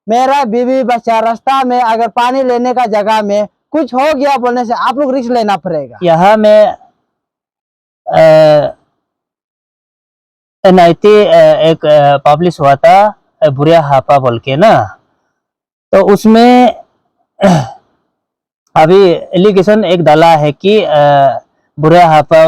मेरा बीवी बच्चा रास्ता में अगर पानी लेने का जगह में कुछ हो गया बोलने से आप लोग रिस्क लेना पड़ेगा। यहाँ में NIT एक पब्लिश हुआ था बुरा हापा बोल के ना, तो उसमें अभी एलिगेशन एक डाला है कि बुरा हापा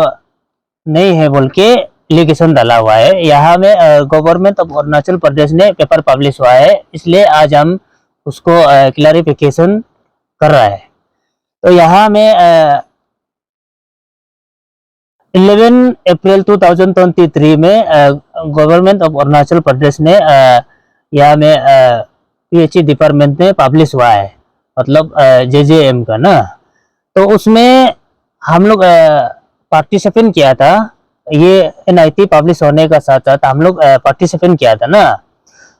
नहीं है बोल के एलिगेशन डाला हुआ है। यहाँ में गवर्नमेंट ऑफ अरुणाचल प्रदेश ने पेपर पब्लिश हुआ है, इसलिए आज हम उसको क्लैरिफिकेशन कर रहा है। तो यहाँ में 11 अप्रैल 2023 में गवर्नमेंट ऑफ अरुणाचल प्रदेश ने यहाँ में PHE डिपार्टमेंट में पब्लिश हुआ है, मतलब JJM का ना। तो उसमें हम लोग पार्टिसिपेट किया था, ये NIT पब्लिश होने का साथ साथ हम लोग पार्टिसिपेट किया था ना।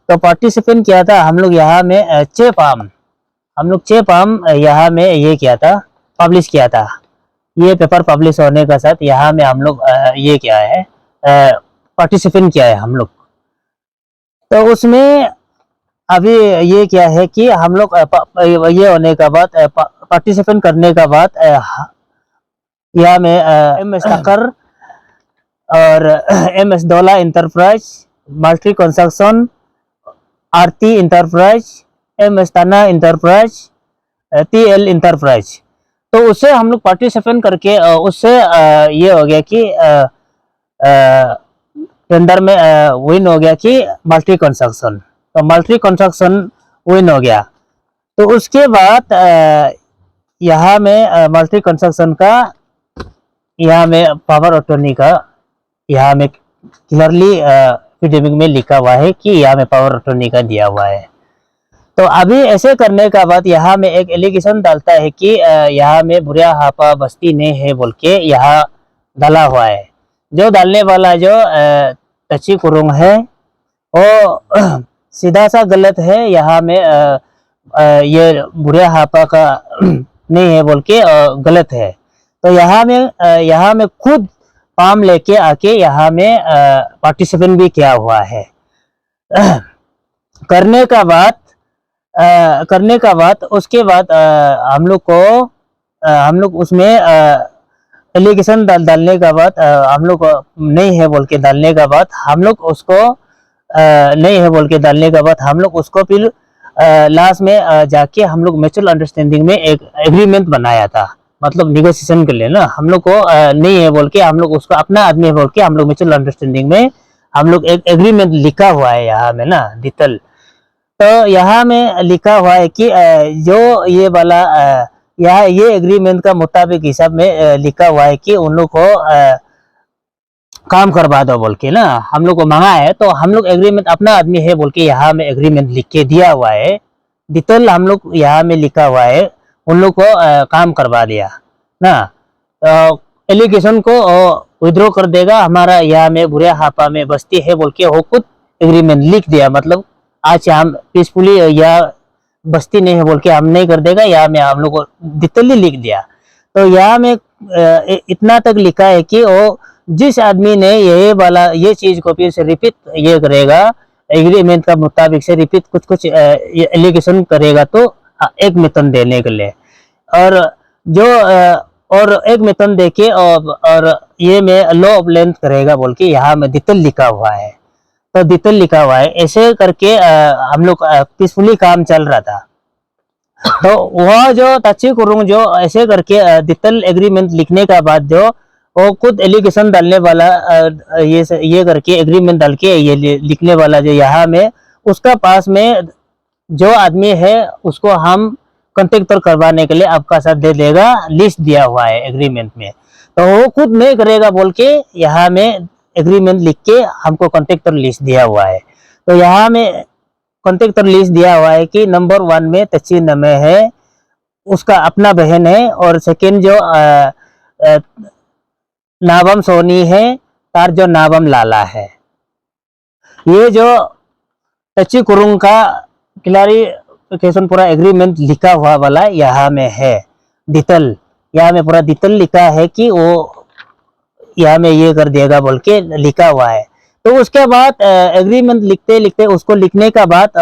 तो पार्टिसिपेट किया था हम लोग यहाँ में 6 फार्म, हम लोग 6 फार्म यहाँ में ये किया था, पब्लिश किया था। ये पेपर पब्लिश होने का साथ यहाँ में हम लोग ये क्या है पार्टिसिपेट किया है हम लोग। तो उसमें अभी ये क्या है कि हम लोग ये होने का बाद पार्टिसिपेट करने का बाद यहाँ में MS तकर और MS डोला इंटरप्राइज, मल्टी कंस्ट्रक्शन, आरती इंटरप्राइज, MS तना इंटरप्राइज, TL इंटरप्राइज। तो उससे हम लोग पार्टिसिपेट करके उससे ये हो गया कि टेंडर में विन हो गया कि मल्टी कंस्ट्रक्शन, तो मल्टी कंस्ट्रक्शन विन हो गया। तो उसके बाद यहाँ में मल्टी कंस्ट्रक्शन का यहाँ में पावर अटॉर्नी का यहाँ में क्लियरली एफिडेविट में लिखा हुआ है कि यहाँ में पावर अटॉर्नी का दिया हुआ है। तो अभी ऐसे करने का बाद यहाँ में एक एलिगेशन डालता है कि यहाँ में बुरा हापा बस्ती नहीं है बोल के यहाँ डाला हुआ है। जो डालने वाला जो तची कुरुंग है वो सीधा सा गलत है, यहाँ में ये बुरा हापा का नहीं है बोल के गलत है। तो यहाँ में खुद पाम लेके आके यहाँ में पार्टिसिपेट भी किया हुआ है। करने का बाद उसके बाद हम लोग उसमें एलिगेशन डालने का बाद हम लोग नहीं है बोल के डालने का बाद हम लोग उसको नहीं है बोल के डालने का बाद हम लोग उसको फिर लास्ट में जाके हम लोग म्यूचुअल अंडरस्टैंडिंग में एक एग्रीमेंट बनाया था, मतलब निगोशिएशन के लिए ना। हम लोग को नहीं है बोल के हम लोग उसको अपना आदमी है बोल के हम लोग म्यूचुअल अंडरस्टैंडिंग में हम लोग एक एग्रीमेंट लिखा हुआ है यहाँ में ना डिटेल। तो यहाँ में लिखा हुआ है कि जो ये वाला यहाँ ये एग्रीमेंट का मुताबिक हिसाब में लिखा हुआ है कि उन लोग को काम करवा दो बोल के ना हम लोग को मांगा है। तो हम लोग एग्रीमेंट अपना आदमी है बोल के यहाँ में एग्रीमेंट लिख के दिया हुआ है, डिटेल हम लोग यहाँ में लिखा हुआ है, उन लोग को काम करवा दिया ना। एलिगेशन को विड्रॉ कर देगा, हमारा यहाँ में बुरा हापा में बस्ती है बोल के वो खुद एग्रीमेंट लिख दिया, मतलब आज हम पीसफुली या बस्ती नहीं है बोल के हम नहीं कर देगा, यहाँ में हम लोग को डिटेली लिख दिया। तो यहाँ में इतना तक लिखा है कि वो जिस आदमी ने ये चीज को फिर से रिपीट ये करेगा एग्रीमेंट का मुताबिक से रिपीट कुछ एलिगेशन करेगा तो एक वेतन देने के लिए, और जो और एक वेतन देके और ये में लॉ ऑफ लेंथ करेगा बोल के यहाँ में डिटेल लिखा हुआ है। तो डिटेल लिखा हुआ है, ऐसे करके हम लोग पीसफुली काम चल रहा था। तो वह जो तची कुरुंग जो ऐसे करके डिटेल एग्रीमेंट लिखने का बाद जो वो खुद एलिगेशन डालने वाला ये करके एग्रीमेंट डाल के ये लिखने वाला जो यहाँ में उसका पास में जो आदमी है उसको हम कॉन्ट्रैक्टर करवाने के लिए आपका साथ दे देगा, लिस्ट दिया हुआ है एग्रीमेंट में। तो वो खुद नहीं करेगा बोल के यहाँ में एग्रीमेंट लिख के हमको कॉन्ट्रैक्टर लिस्ट दिया हुआ है। तो यहाँ में कॉन्ट्रैक्टर लिस्ट दिया हुआ है कि नंबर 1 में तची नमे है, उसका अपना बहन है, और सेकेंड जो नाबम सोनी है, तार जो नाबम लाला है। ये जो तची कुरुंग का क्लैरिफिकेशन पूरा एग्रीमेंट लिखा हुआ वाला यहाँ में है डिटेल, यहाँ में पूरा डिटेल लिखा है कि वो यहाँ में ये कर देगा बोल के लिखा हुआ है। तो उसके बाद एग्रीमेंट लिखते लिखते उसको लिखने का बाद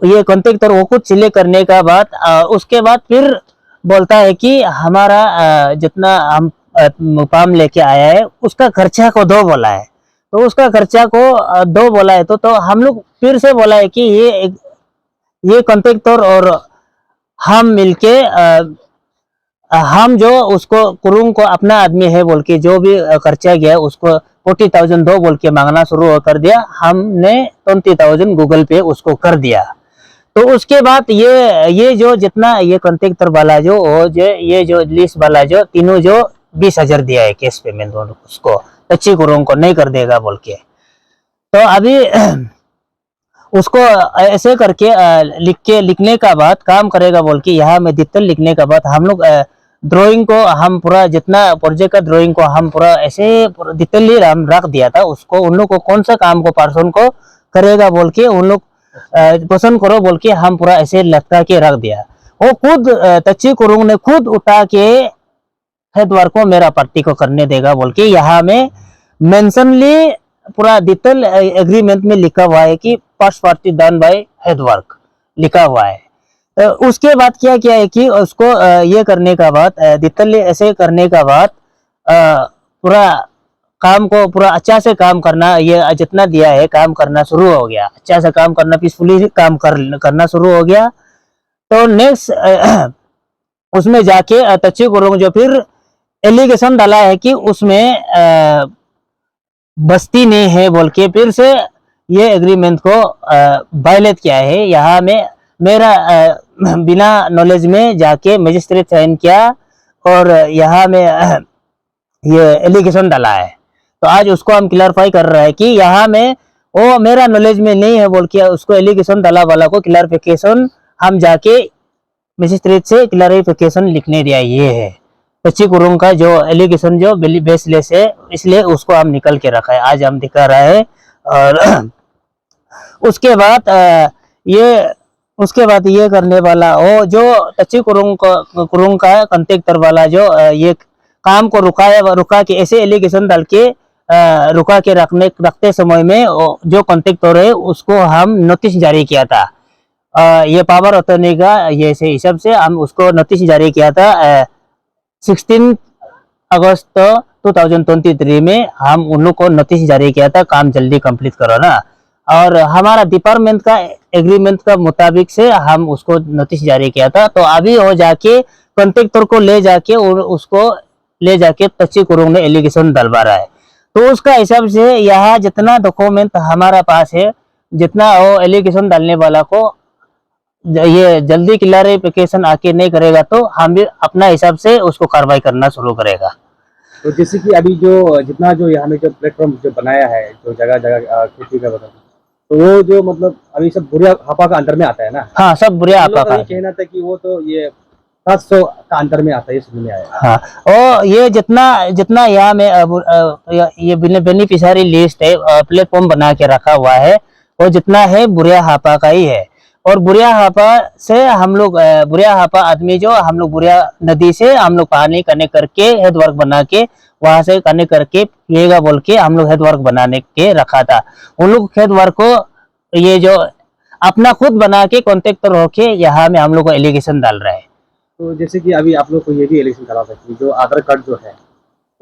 ये कॉन्ट्रैक्टर वो कुछ सिलेक्ट करने का बाद उसके बाद फिर बोलता है कि हमारा जितना हम मुकाम लेके आया है उसका खर्चा को दो बोला है। तो उसका खर्चा को दो बोला है तो हम लोग फिर से बोला है कि ये कॉन्ट्रैक्टर और हम मिलके हम जो उसको कुरुंग को अपना आदमी है बोल के जो भी खर्चा गया उसको 40,000 दो बोल के मांगना शुरू कर दिया। हमने 20,000 गूगल पे उसको कर दिया। तो उसके बाद ये जो जितना ये कॉन्ट्रैक्टर वाला ये जो लीज वाला जो तीनों जो 20,000 दिया है कैश पेमेंट दोनों उसको कच्ची कुरुंग को नहीं कर देगा बोल के। तो अभी उसको ऐसे करके लिखने का बाद काम करेगा बोल के यहाँ में डिटेल लिखने का बाद हम लोग ड्राइंग को हम पूरा जितना प्रोजेक्ट का ड्राइंग को हम पूरा ऐसे डिटेल हम रख दिया था उसको। उन लोग को कौन सा काम को पर्सन को करेगा बोल के उन लोग पसंद करो बोल के हम पूरा ऐसे लटका के रख दिया। वो खुद कच्ची कुरुंग ने खुद उठा के हेड वर्क को मेरा पार्टी को करने देगा बोल के यहाँ में मेंशनली पूरा डिटेल एग्रीमेंट में लिखा हुआ है कि first party done by head work लिखा हुआ है। उसके बाद क्या किया है कि उसको ये करने का बाद डिटेल ऐसे करने का बाद पूरा काम को पूरा अच्छा से काम करना ये जितना दिया है काम करना शुरू हो गया। अच्छा से काम करना पीसफुली काम करना शुरू हो गया। तो नेक्स्ट उसमें जाके कच्ची कुरुंग जो फिर एलिगेशन डाला है कि उसमें बस्ती नहीं है बोल के फिर से ये एग्रीमेंट को वायलेट किया है। यहाँ में मेरा बिना नॉलेज में जाके मजिस्ट्रेट साइन किया और यहाँ में ये एलिगेशन डाला है। तो आज उसको हम क्लैरिफाई कर रहे हैं कि यहाँ में वो मेरा नॉलेज में नहीं है बोल के उसको एलिगेशन डाला वाला को क्लैरिफिकेशन हम जाके मजिस्ट्रेट से क्लैरिफिकेशन लिखने दिया। ये है कच्ची कुरुंग का जो एलिगेशन जो बेसलेस है इसलिए उसको हम निकल के रखा है आज हम दिखा रहा है। और उसके बाद ये करने वाला वो जो कच्ची कुरुंग का कॉन्ट्रैक्टर वाला जो ये काम को रुका के ऐसे एलिगेशन डाल के रुका के रखते समय में जो कॉन्ट्रैक्टर है उसको हम नोटिस जारी किया था। ये पावर अटॉर्नी का ये से हिसाब से हम उसको नोटिस जारी किया था 16 अगस्त 2023 में हम उन लोग को नोटिस जारी किया था काम जल्दी कंप्लीट करो ना। और हमारा डिपार्टमेंट का एग्रीमेंट का मुताबिक से हम उसको नोटिस जारी किया था। तो अभी वो जाके कॉन्ट्रैक्टर को ले जाके उसको ले जाके कच्ची कुरुंग में एलिगेशन डलवा रहा है। तो उसका हिसाब से यहाँ जितना डॉक्यूमेंट हमारा पास है जितना वो एलिगेशन डालने वाला को ये जल्दी क्लैरिफिकेशन आके नहीं करेगा तो हम भी अपना हिसाब से उसको कार्रवाई करना शुरू करेगा। तो जैसे कि अभी जो जितना जो यहाँ में जो प्लेटफॉर्म जो बनाया है जो जगह जगह खेती का बता तो वो जो मतलब अभी सब बुरिया हापा का अंदर में आता है ना। हाँ सब बुरिया हापा का कहना था कि वो तो ये 700 का अंदर में आता है सुनने में आया। हाँ और ये जितना यहाँ में ये बेनिफिशियरी लिस्ट है प्लेटफॉर्म बना के रखा हुआ है वो जितना है बुरिया हापा का ही है। और बुरिया हापा से हम लोग बुरिया हापा आदमी जो हम लोग बुरिया नदी से हम लोग पानी कनेक्ट करके हेड वर्क बना के वहां से कनेक्ट करके पिएगा बोल के हम लोग हेड वर्क बनाने के रखा था। उन लोग हेड वर्क को ये जो अपना खुद बना के कॉन्ट्रैक्टर होके यहाँ में हम लोग को एलिगेशन डाल रहा है। तो जैसे कि अभी आप लोग को ये भी एलिगेशन डाला था कि जो आधार कार्ड जो है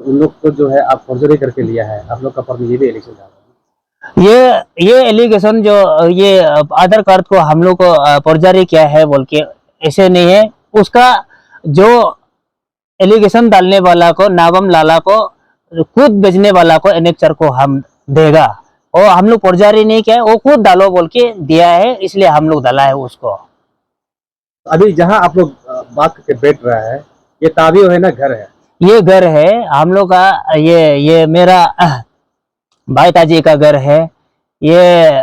उन लोग को जो है आप फॉर्जरी करके लिया है आप लोग का पर ये भी एलिगेशन डाला ये एलिगेशन जो ये आधार कार्ड को हम लोग को फॉर्जरी किया है बोल के ऐसे नहीं है। उसका जो एलिगेशन डालने वाला को नागम लाला को खुद भेजने वाला को एनेक्चर को हम देगा और हम लोग फॉर्जरी नहीं किया है वो खुद डालो बोल के दिया है इसलिए हम लोग डाला है उसको। अभी जहाँ आप लोग बात करके बैठ रहा है ये ताबी है ना घर है? ये घर है हम लोग का ये मेरा भाई ताजी का घर है। ये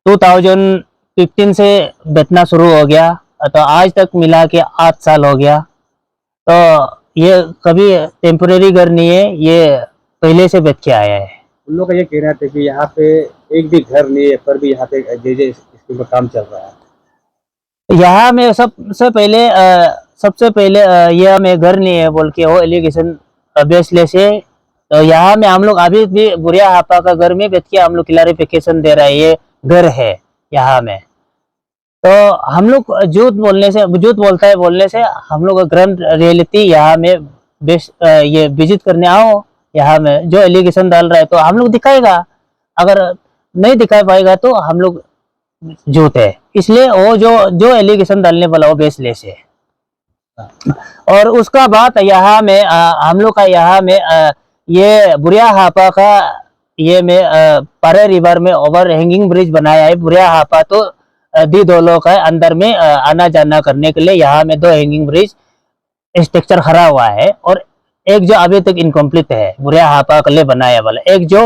2015 से बेचना शुरू हो गया तो आज तक मिला के 8 साल हो गया। तो ये कभी टेम्परेरी घर नहीं है ये पहले से बेच के आया है। उन लोग का ये कहना था कि यहाँ पे एक भी घर नहीं है पर भी यहाँ पे जे स्कूल में काम चल रहा है। यहाँ में सबसे पहले यह में घर नहीं है बोल के वो एलिगेशन बेसलेस है। तो यहाँ में हम लोग अभी भी बुरिया हापा का घर में बैठ के हम लोग क्लैरिफिकेशन दे रहे हैं ये घर है यहाँ में। तो हम लोग झूठ बोलता है बोलने से हम लोग ग्राउंड रियलिटी यहाँ में ये विजिट करने आओ, यहाँ में जो एलिगेशन डाल रहा है तो हम लोग दिखाएगा, अगर नहीं दिखा पाएगा तो हम लोग झूठ है। इसलिए वो जो एलिगेशन डालने वाला वो बेसलेस है। और उसका बाद यहाँ में हम लोग का यहाँ में ये बुरिया हापा का ये में पारे रिवर में ओवर हैंगिंग ब्रिज बनाया है। बुरिया हापा तो दी दोलों का अंदर में आना जाना करने के लिए यहाँ में 2 हैंगिंग ब्रिज स्ट्रक्चर खड़ा हुआ है, और एक जो अभी तक इनकम्प्लीट है बुरिया हापा के लिए बनाया वाला, एक जो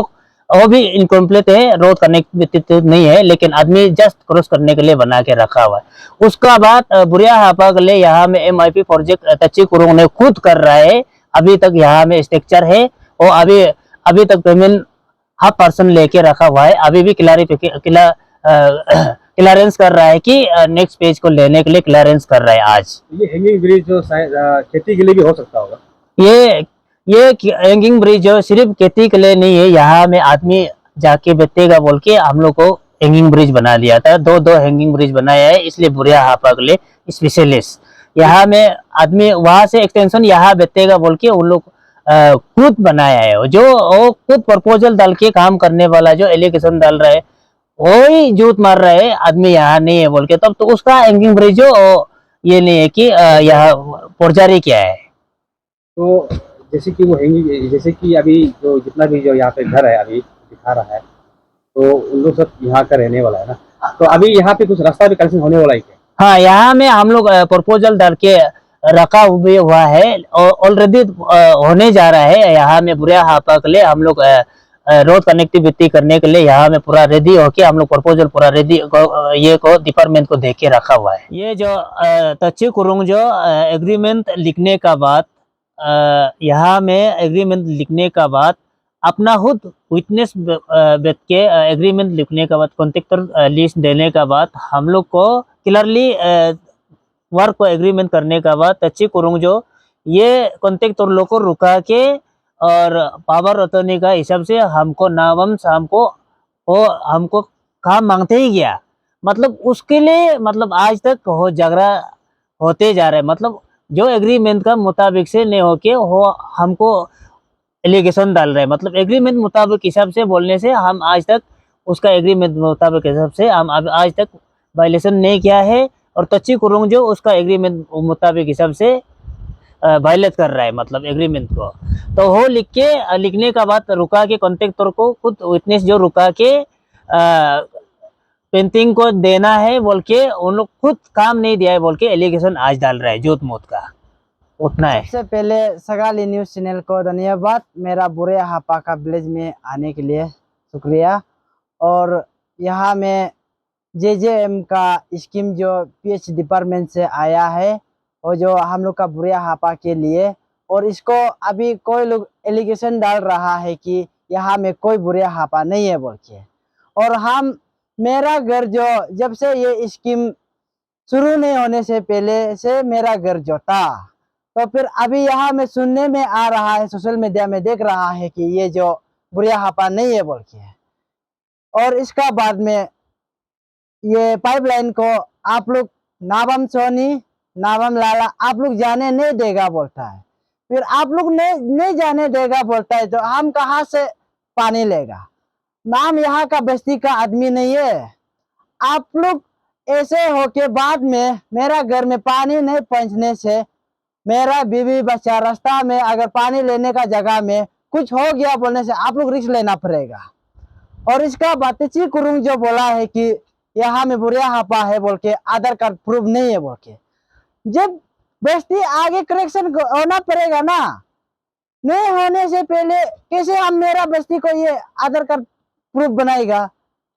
वो भी इनकम्प्लीट है, रोड कनेक्टिविटी नहीं है, लेकिन आदमी जस्ट क्रॉस करने के लिए बना के रखा हुआ है। उसका बाद बुरिया हापा के लिए यहाँ में MIP प्रोजेक्ट तची कुरुंग ने खुद कर रहा है। अभी तक यहाँ में स्ट्रक्चर है और अभी तक पेमेंट % लेके रखा हुआ है। अभी भी क्लियरेंस कर रहा है कि नेक्स्ट पेज को लेने के लिए क्लियरेंस कर रहा है आज। ये हैंगिंग ब्रिज जो शायद खेती के लिए भी हो सकता होगा। ये हैंगिंग ब्रिज जो सिर्फ खेती के लिए नहीं है, यहाँ में आदमी जाके बैठेगा बोल के हम लोग को हैंगिंग ब्रिज बना दिया था। 2 हैंगिंग ब्रिज बनाया है, इसलिए बुरिया हापा के लिए स्पेशलिस्ट यहाँ में आदमी वहां से एक्सटेंशन यहाँ बैठेगा बोल के उन लोग खुद बनाया है। जो वो खुद प्रपोजल डाल के काम करने वाला जो एलिगेशन डाल रहा है वही झूठ मार रहा है आदमी यहाँ नहीं है बोल के, तब तो उसका हैंगिंग ब्रिज जो ये नहीं है कि यहाँ फोर्जरी क्या है। तो जैसे कि वो हैंगिंग, जैसे कि अभी जो जितना भी जो यहाँ पे घर है अभी दिखा रहा है, तो उन लोग सब यहाँ का रहने वाला है ना, तो अभी यहाँ पे कुछ रास्ता भी कनेक्शन होने वाला है क्या? हाँ, यहाँ में हम लोग प्रपोजल डाल के रखा हुआ है, ऑलरेडी होने जा रहा है। यहाँ में बुरिया हापा के लिए हम लोग रोड कनेक्टिविटी करने के लिए यहाँ में पूरा रेडी होके हम लोग प्रपोजल पूरा रेडी ये को डिपार्टमेंट को दे के रखा हुआ है। ये जो तची कुरुंग जो एग्रीमेंट लिखने का बाद यहाँ में एग्रीमेंट लिखने का बाद अपना खुद विटनेस बैठ के एग्रीमेंट लिखने का बाद कॉन्ट्रैक्टर लिस्ट देने का बाद हम लोग को क्लियरली वर्क को एग्रीमेंट करने का बाद तची कुरुंग जो ये कॉन्ट्रैक्टर लोग को रुका के और पावर अटॉर्नी का हिसाब से हमको नावंश हमको काम मांगते ही गया। मतलब उसके लिए मतलब आज तक हो झगड़ा होते जा रहे, मतलब जो एग्रीमेंट का मुताबिक से नहीं होके हो हमको एलिगेशन डाल रहे। मतलब एग्रीमेंट मुताबिक हिसाब से बोलने से हम आज तक उसका एग्रीमेंट मुताबिक हिसाब से हम आज तक वायलेशन नहीं किया है, और तची कुरुंग जो उसका एग्रीमेंट मुताबिक हिसाब से वायलेट कर रहा है मतलब एग्रीमेंट को। तो वो लिखने का बाद रुका के कॉन्ट्रैक्टर को खुद विटनेस जो रुका के पेंटिंग को देना है बोल के उन लोग खुद काम नहीं दिया है बोल के एलिगेशन आज डाल रहा है झूठ मूठ का। उतना है। सबसे पहले सगाली न्यूज चैनल को धन्यवाद, मेरा बुरे हापा का विलेज में आने के लिए शुक्रिया। और यहाँ में JJM का स्कीम जो PH डिपार्टमेंट से आया है और जो हम लोग का बुरे हापा के लिए, और इसको अभी कोई लोग एलिगेशन डाल रहा है कि यहाँ में कोई बुरे हापा नहीं है बोल के। और मेरा घर जो जब से ये स्कीम शुरू नहीं होने से पहले से मेरा घर जो था, तो फिर अभी यहाँ में सुनने में आ रहा है, सोशल मीडिया में देख रहा है कि ये जो बुरे हापा नहीं है बोल के। और इसका बाद में ये पाइपलाइन को आप लोग नाबम सोनी नाबम लाला आप लोग जाने नहीं देगा बोलता है। फिर आप लोग नहीं जाने देगा बोलता है, तो हम कहाँ से पानी लेगा? नाम यहाँ का बस्ती का आदमी नहीं है। आप लोग ऐसे हो के बाद में मेरा घर में पानी नहीं पहुंचने से मेरा बीवी बच्चा रास्ता में अगर पानी लेने का जगह में कुछ हो गया बोलने से आप लोग रिस्क लेना पड़ेगा। और इसका बातेची कुरुंग जो बोला है कि यहाँ में बुरे हापा है बोल के, आधार कार्ड प्रूफ नहीं है बोल के, जब बस्ती आगे करेक्शन होना पड़ेगा ना, नहीं होने से पहले कैसे हम मेरा बस्ती को ये आधार कार्ड प्रूफ बनाएगा?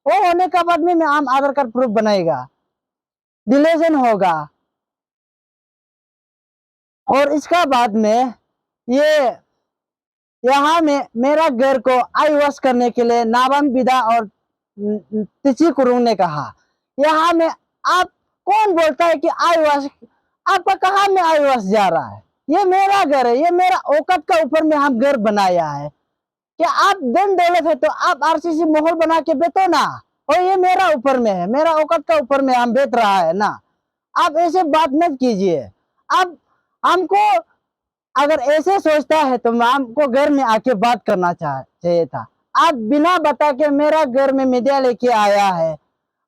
वो होने का बाद में हम आधार कार्ड प्रूफ बनाएगा, डिलेशन होगा। और इसका बाद में ये यहाँ में मेरा घर को आई वॉश करने के लिए नाबम विदा और तिची कुरुंग ने कहा, यहाँ में आप कौन बोलता है कि आई वॉश? आपका कहाँ में आई वॉश जा रहा है? ये मेरा घर है, ये मेरा औकात का ऊपर में हम घर बनाया है। क्या आप धन दौलत है तो आप RCC माहौल बना के बेचो ना, और ये मेरा ऊपर में है, मेरा औकात का ऊपर में हम बेच रहा है ना। आप ऐसे बात मत कीजिए। आप हमको अगर ऐसे सोचता है तो हमको घर में आके बात करना चाहिए था। आप बिना बता के मेरा घर में मीडिया लेके आया है।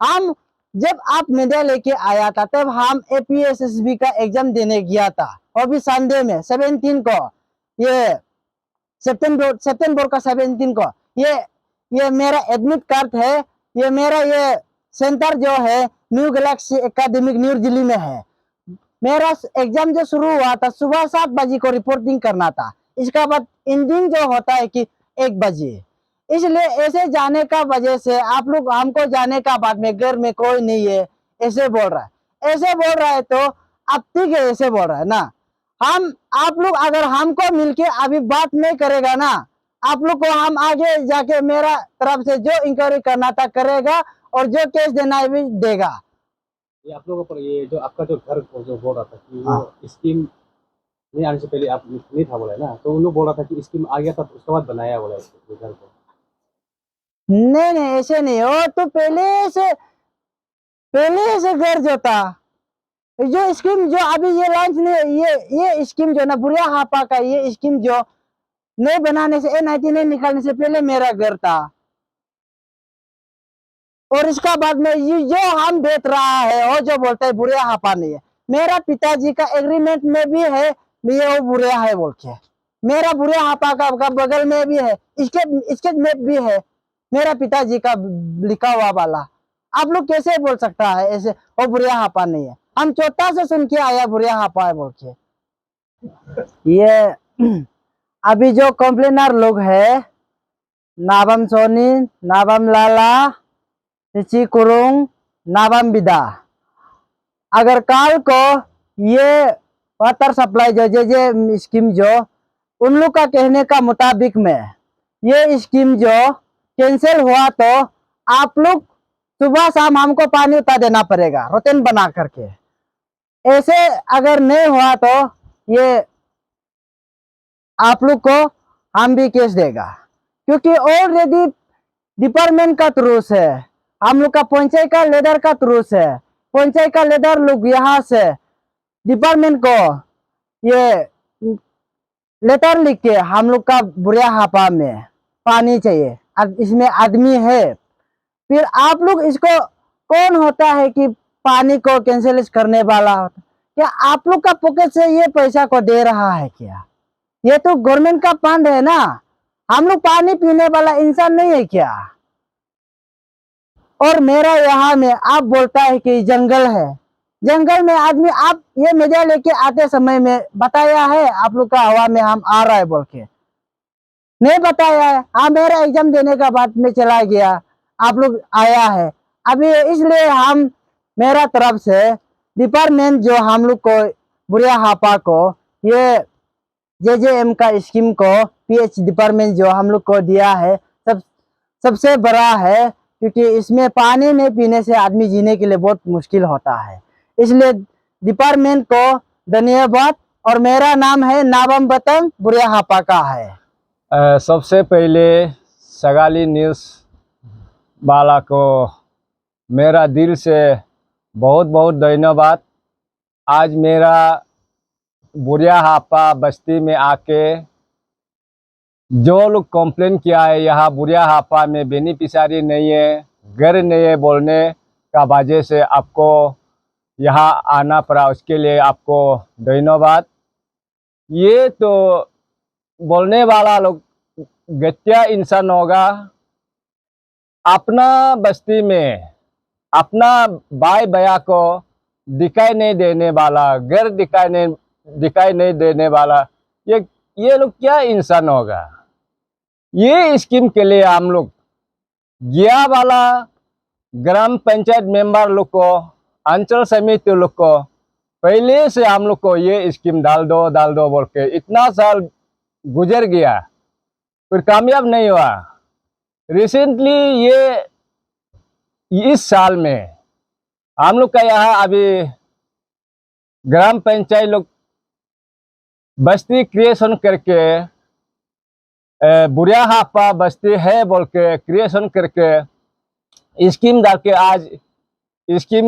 हम जब आप मीडिया लेके आया था तब हम एपीएसएसबी का एग्जाम देने गया था, और भी संडे में 17 को, ये सितंबर का 17 को, ये मेरा एडमिट कार्ड है। ये मेरा ये सेंटर जो है new Galaxy academic new Delhi में है। मेरा एग्जाम जो शुरू हुआ था सुबह 7 बजे को रिपोर्टिंग करना था, इसका बाद एंडिंग जो होता है कि 1 बजे। इसलिए ऐसे जाने का वजह से आप लोग हमको जाने का बाद में घर में कोई नहीं है ऐसे बोल रहा है। ऐसे बोल रहा है तो अब ठीक है, ऐसे बोल रहा है ना। हम आप लोग अगर हमको मिलके अभी बात नहीं करेगा ना, आप लोग को हम आगे जाके मेरा तरफ से जो इंक्वायरी करना था करेगा, और जो केस देना है भी देगा। ये आप लोगों पर ये जो आपका जो घर को जो बोल रहा था कि वो हाँ। स्कीम नहीं आने से पहले आप नहीं था बोला है ना, तो उन लोग बोल रहा था कि स्कीम आ गया था उसके बाद बनाया बोला इसको घर को। नहीं नहीं, ऐसे नहीं हो तो पहले से घर जो था, जो स्कीम जो अभी ये लॉन्च नहीं, ये स्कीम जो ना बुढ़िया हापा का, ये स्कीम जो नहीं बनाने से N19 नहीं निकालने से पहले मेरा घर था। और इसका बाद में ये जो हम बेच रहा है वो जो बोलता है बुढ़िया हापा नहीं है, मेरा पिताजी का एग्रीमेंट में भी है ये वो बुढ़िया है बोल के। मेरा बुढ़िया हापा का बगल में भी है, इसके में भी है मेरा पिताजी का लिखा हुआ वाला। आप लोग कैसे बोल सकता है ऐसे वो बुढ़िया हापा नहीं है? हम छोटा से सुन के आया बुढ़िया हापा है बोल के। ये अभी जो कंप्लेनर लोग है, नाबम सोनी, नाबम लाला, रिची कुरुंग, नाबम बिदा, अगर काल को ये वाटर सप्लाई जो जे स्कीम जो उन लोग का कहने का मुताबिक में ये स्कीम जो कैंसिल हुआ तो आप लोग सुबह शाम हमको पानी उतार देना पड़ेगा रोटेन बना करके। ऐसे अगर नहीं हुआ तो ये आप लोग को हम भी केस देगा, क्योंकि ऑलरेडी डिपार्टमेंट का रूल्स है, हम लोग का पंचायत का लीडर का रूल्स है। पंचायत का लीडर लोग यहाँ से डिपार्टमेंट को ये लेटर लिख के हम लोग का बुढ़िया हापा में पानी चाहिए, इसमें आदमी है, फिर आप लोग इसको कौन होता है कि पानी को कैंसिल करने वाला होता? क्या आप लोग का पॉकेट से ये पैसा को दे रहा है क्या? ये तो गवर्नमेंट का फंड है ना, हम लोग पानी पीने वाला इंसान नहीं है क्या? और मेरा यहाँ में आप बोलता है कि जंगल है, जंगल में आदमी आप ये मीडिया लेके आते समय में बताया है आप लोग का हवा में हम आ रहा है बोल के? नहीं बताया है। हाँ, मेरा एग्जाम देने का बाद में चला गया, आप लोग आया है अभी, इसलिए हम मेरा तरफ से डिपार्टमेंट जो हम लोग को बुढ़िया हापा को ये JJM का स्कीम को PH डिपार्टमेंट जो हम लोग को दिया है सबसे बड़ा है, क्योंकि इसमें पानी नहीं पीने से आदमी जीने के लिए बहुत मुश्किल होता है। इसलिए डिपार्टमेंट को धन्यवाद। और मेरा नाम है नाबम बतंग बुढ़िया हापा का है। सबसे पहले सगाली न्यूज़ वाला को मेरा दिल से बहुत बहुत धन्यवाद। आज मेरा बुढ़िया हापा बस्ती में आके जो लोग कंप्लेन किया है यहाँ बुढ़िया हापा में बेनिफिशियरी नहीं है, घर नहीं है बोलने का वजह से आपको यहाँ आना पड़ा, उसके लिए आपको धन्यवाद। ये तो बोलने वाला लोग घटिया इंसान होगा, अपना बस्ती में अपना भाई भैया को दिखाई नहीं देने वाला, घर दिखाई नहीं देने वाला, ये लोग क्या इंसान होगा? ये स्कीम के लिए हम लोग गया वाला ग्राम पंचायत मेंबर लोग को, अंचल समिति लोग को पहले से हम लोग को ये स्कीम डाल दो बोल के इतना साल गुजर गया, फिर कामयाब नहीं हुआ। रिसेंटली ये इस साल में हम लोग का यहाँ अभी ग्राम पंचायत लोग बस्ती क्रिएशन करके बुढ़िया हापा बस्ती है बोल के क्रिएशन करके स्कीम डाल के आज स्कीम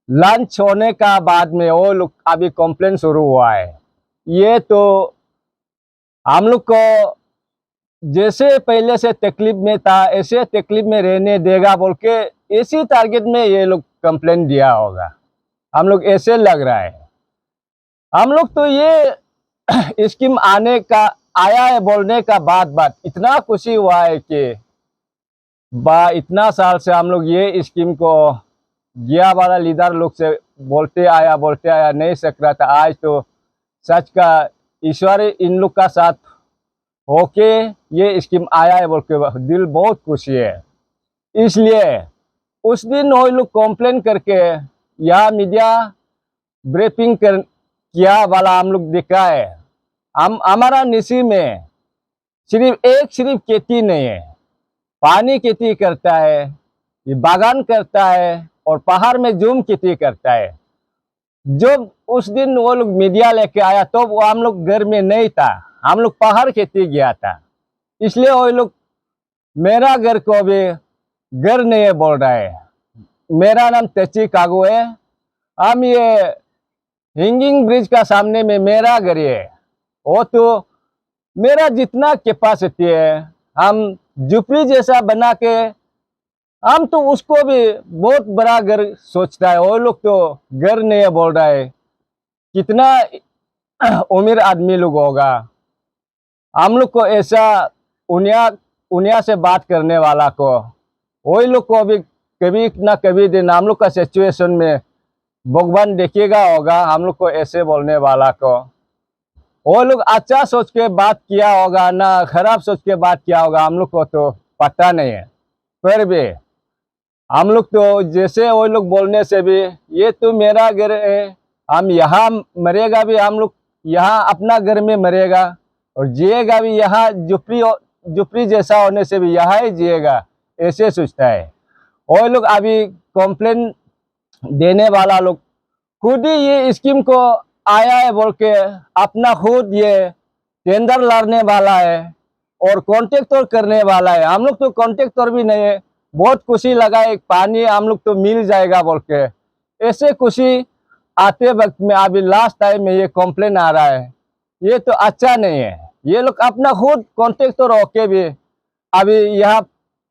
लॉन्च होने का बाद में वो लोग अभी कंप्लेन शुरू हुआ है। ये तो हम लोग को जैसे पहले से तकलीफ में था ऐसे तकलीफ में रहने देगा बोल के इसी टारगेट में ये लोग कंप्लेन दिया होगा, हम लोग ऐसे लग रहा है। हम लोग तो ये स्कीम आया है बोलने का बाद इतना खुशी हुआ है कि इतना साल से हम लोग ये स्कीम को जिया वाला लीडर लोग से बोलते आया नहीं सक रहा था। आज तो सच का ईश्वर इन लोग का साथ होके ये स्कीम आया है बोल के दिल बहुत खुशी है। इसलिए उस दिन वो लोग कंप्लेन करके या मीडिया ब्रीफिंग किया वाला हम लोग देखा है। हमारा निसी में सिर्फ खेती नहीं है, पानी खेती करता है, ये बागान करता है और पहाड़ में जूम खेती करता है। जो उस दिन वो लोग मीडिया लेके आया तो वो हम लोग घर में नहीं था, हम लोग पहाड़ खेती गया था। इसलिए वो लोग मेरा घर को भी घर नहीं बोल रहा है। मेरा नाम तेची कागू है। हम ये हैंगिंग ब्रिज का सामने में मेरा घर है। वो तो मेरा जितना कैपेसिटी है हम झुपड़ी जैसा बना के हम तो उसको भी बहुत बड़ा घर सोचता है। वो लोग तो घर नहीं बोल रहा है। कितना उम्र आदमी लोग होगा, हम लोग को ऐसा उनिया से बात करने वाला को वही लोग को अभी कभी ना कभी दिन हम लोग का सिचुएशन में भगवान देखिएगा होगा। हम लोग को ऐसे बोलने वाला को वो लोग अच्छा सोच के बात किया होगा ना खराब सोच के बात किया होगा, हम लोग को तो पता नहीं है। फिर भी हम लोग तो जैसे वो लोग बोलने से भी ये तो मेरा घर है, हम यहाँ मरेगा भी हम लोग यहाँ अपना घर में मरेगा और जिएगा भी यहाँ झुपड़ी जैसा होने से भी यहाँ ही जिएगा, ऐसे सोचता है। वो लोग अभी कंप्लेन देने वाला लोग खुद ही ये स्कीम को आया है बोल के अपना खुद ये टेंडर लड़ने वाला है और कॉन्ट्रैक्टर करने वाला है। हम लोग तो कॉन्ट्रैक्टर भी नहीं है। बहुत खुशी लगा एक पानी हम लोग तो मिल जाएगा बोल के, ऐसे खुशी आते वक्त में अभी लास्ट टाइम में ये कंप्लेन आ रहा है। ये तो अच्छा नहीं है। ये लोग अपना खुद कॉन्ट्रैक्टर होके भी अभी यहाँ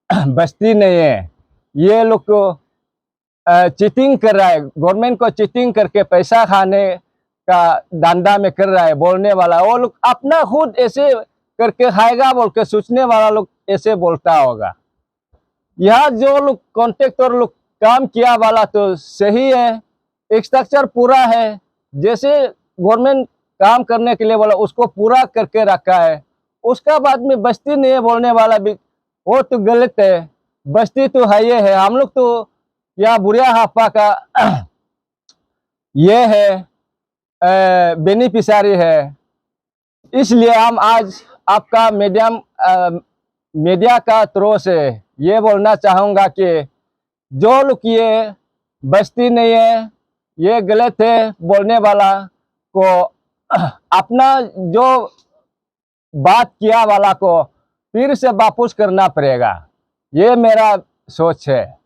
बस्ती नहीं है। ये लोग को चीटिंग कर रहा है, गवर्नमेंट को चीटिंग करके पैसा खाने का धंधा में कर रहा है बोलने वाला। वो लोग अपना खुद ऐसे करके खाएगा बोल के सोचने वाला लोग ऐसे बोलता होगा। यहाँ जो लोग कॉन्ट्रैक्टर लोग काम किया वाला तो सही है, स्ट्रक्चर पूरा है, जैसे गवर्नमेंट काम करने के लिए बोला उसको पूरा करके रखा है। उसका बाद में बस्ती नहीं है बोलने वाला भी वो तो गलत है। बस्ती तो है ये है, हम लोग तो यहाँ बुरिया हापा का ये है बेनिफिशियरी है। इसलिए हम आज आपका मीडिया का थ्रू से ये बोलना चाहूँगा कि जो लोग ये बस्ती नहीं है ये गलत है बोलने वाला को अपना जो बात किया वाला को फिर से वापस करना पड़ेगा। ये मेरा सोच है।